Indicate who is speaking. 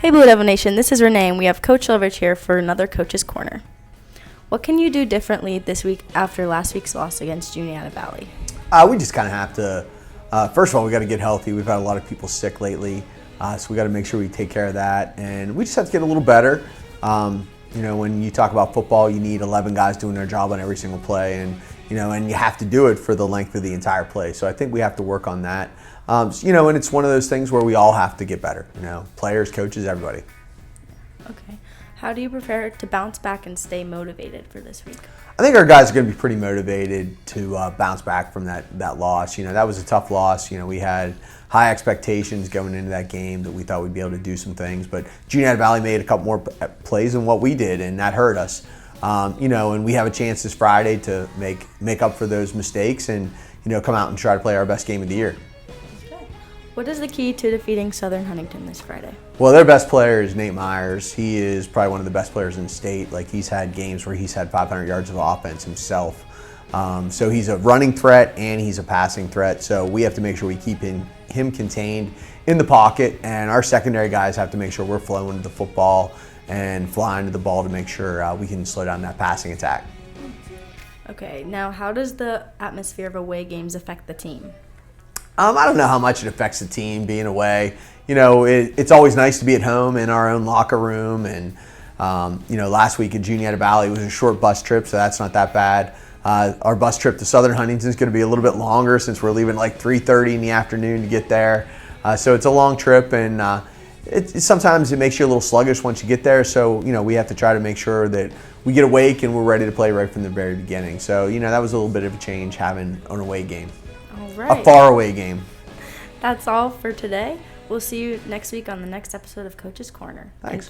Speaker 1: Hey Blue Devil Nation, this is Renee and we have Coach Lovich here for another Coach's Corner. What can you do differently this week after last week's loss against Juniata Valley?
Speaker 2: We just kind of have to, first of all, we got to get healthy. We've had a lot of people sick lately, so we got to make sure we take care of that. And we just have to get a little better. When you talk about football, you need 11 guys doing their job on every single play, and you have to do it for the length of the entire play. So I think we have to work on that. And it's one of those things where we all have to get better. Players, coaches, everybody.
Speaker 1: Okay. How do you prepare to bounce back and stay motivated for this week?
Speaker 2: I think our guys are going to be pretty motivated to bounce back from that loss. That was a tough loss. We had high expectations going into that game that we thought we'd be able to do some things, but Juniata Valley made a couple more plays than what we did, and that hurt us. And we have a chance this Friday to make up for those mistakes and come out and try to play our best game of the year.
Speaker 1: What is the key to defeating Southern Huntington this Friday?
Speaker 2: Well, their best player is Nate Myers. He is probably one of the best players in the state. He's had games where he's had 500 yards of offense himself. So he's a running threat and he's a passing threat. So we have to make sure we keep him contained in the pocket, and our secondary guys have to make sure we're flowing to the football and flying to the ball to make sure we can slow down that passing attack.
Speaker 1: Okay, now how does the atmosphere of away games affect the team?
Speaker 2: I don't know how much it affects the team being away. It's always nice to be at home in our own locker room. And, last week at Juniata Valley was a short bus trip, so that's not that bad. Our bus trip to Southern Huntington is going to be a little bit longer since we're leaving at 3:30 in the afternoon to get there. So it's a long trip, and sometimes it makes you a little sluggish once you get there. So, we have to try to make sure that we get awake and we're ready to play right from the very beginning. So, that was a little bit of a change having an away game.
Speaker 1: All right.
Speaker 2: A faraway game.
Speaker 1: That's all for today. We'll see you next week on the next episode of Coach's Corner.
Speaker 2: Thanks.